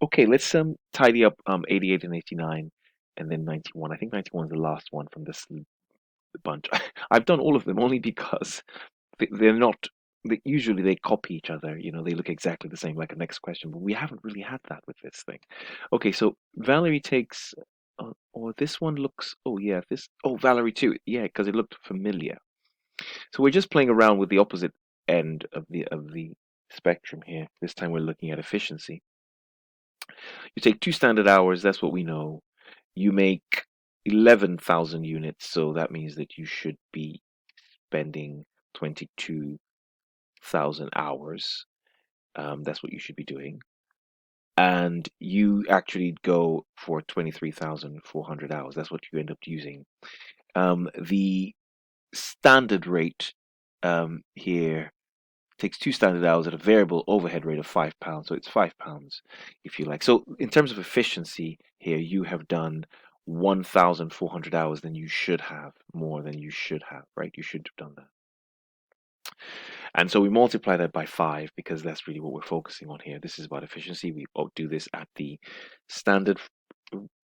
Okay, let's tidy up 88 and 89 and then 91. I think 91 is the last one from this bunch. I've done all of them only because they're not usually they copy each other, they look exactly the same like a next question, but we haven't really had that with this thing. Okay, so Valerie takes or this one looks, oh yeah, Valerie too. Yeah, because it looked familiar. So we're just playing around with the opposite end of the spectrum here. This time we're looking at efficiency. You take 2 standard hours, that's what we know. You make 11,000 units, so that means that you should be spending 22,000 hours. That's what you should be doing. And you actually go for 23,400 hours. That's what you end up using. The standard rate here takes 2 standard hours at a variable overhead rate of £5. So it's £5 if you like. So in terms of efficiency here, you have done 1,400 hours than you should have, more than you should have, right? You should have done that. And so we multiply that by 5 because that's really what we're focusing on here. This is about efficiency. We do this at the standard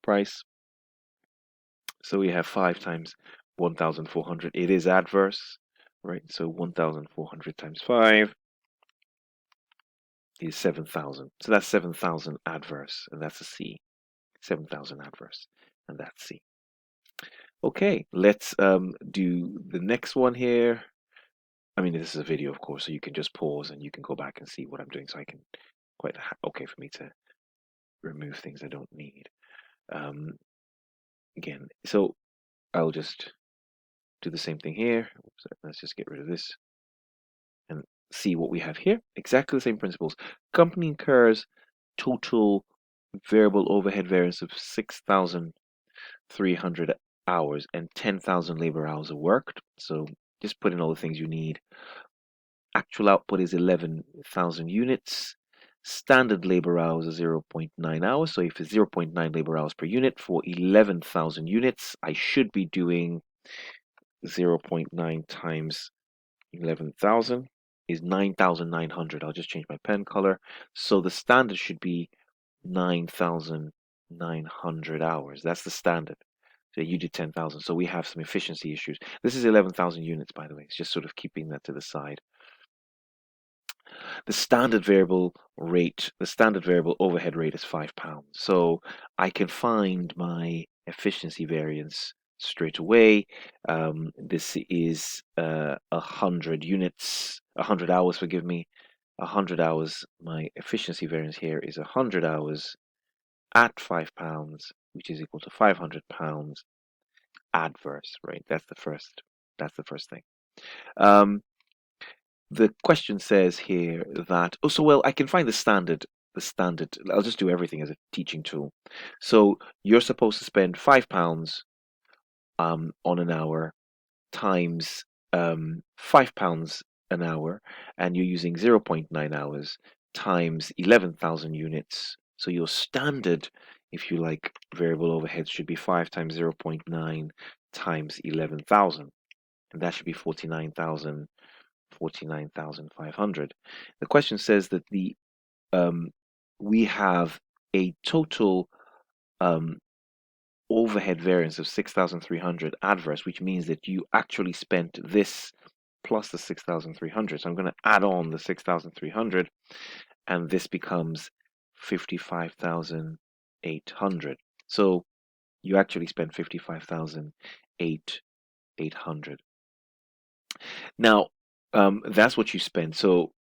price. So we have 5 times 1,400. It is adverse, right? So 1,400 times 5 is 7,000. So that's 7,000 adverse, and that's a C. 7,000 adverse, and that's C. Okay, let's do the next one here. I mean, this is a video, of course, so you can just pause and you can go back and see what I'm doing. So I can quite okay for me to remove things I don't need. Again, so I'll just do the same thing here. So let's just get rid of this and see what we have here. Exactly the same principles. Company incurs total variable overhead variance of 6,300 hours and 10,000 labor hours are worked. So just put in all the things you need. Actual output is 11,000 units. Standard labor hours are 0.9 hours. So if it's 0.9 labor hours per unit for 11,000 units, I should be doing 0.9 times 11,000 is 9,900. I'll just change my pen color. So the standard should be 9,900 hours. That's the standard. So you did 10,000. So we have some efficiency issues. This is 11,000 units, by the way. It's just sort of keeping that to the side. The standard variable overhead rate is £5. So I can find my efficiency variance straight away. This is 100 units, 100 hours, forgive me, 100 hours. My efficiency variance here is 100 hours at £5, which is equal to £500 adverse, right? That's the first thing. The question says here that, I can find the standard, I'll just do everything as a teaching tool. So you're supposed to spend £5 on an hour times £5 an hour, and you're using 0.9 hours times 11,000 units. So your standard, if you like, variable overhead should be 5 times 0.9 times 11,000, and that should be 49,500. The question says that we have a total overhead variance of 6,300 adverse, which means that you actually spent this plus the 6,300. So I'm going to add on the 6,300, and this becomes 55,800. So you actually spent 55,800. Now, that's what you spend. So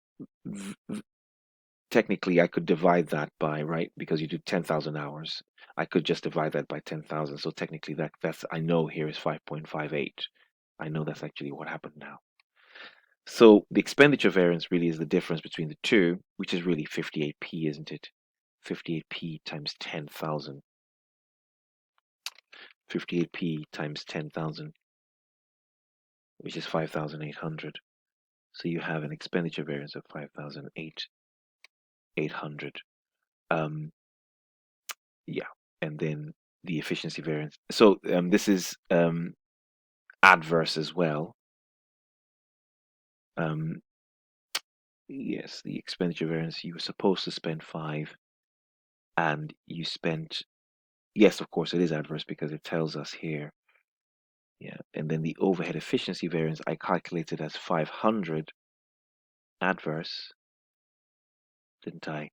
technically, I could divide that by, right, because you do 10,000 hours. I could just divide that by 10,000. So technically, that's I know here is 5.58. I know that's actually what happened now. So the expenditure variance really is the difference between the two, which is really 58p, isn't it? 58p times 10,000. 58p times 10,000, which is 5,800. So you have an expenditure variance of 5,800. Yeah, and then the efficiency variance. So this is adverse as well. Yes, the expenditure variance, you were supposed to spend 5, and you spent, yes, of course, it is adverse because it tells us here. Yeah, and then the overhead efficiency variance I calculated as 500 adverse, didn't I?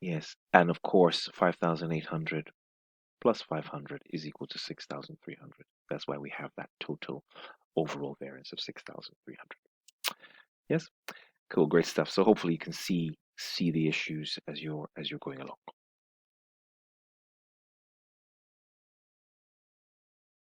Yes, and of course, 5,800 plus 500 is equal to 6,300. That's why we have that total overall variance of 6,300. Yes, cool, great stuff. So hopefully you can see the issues as you're going along.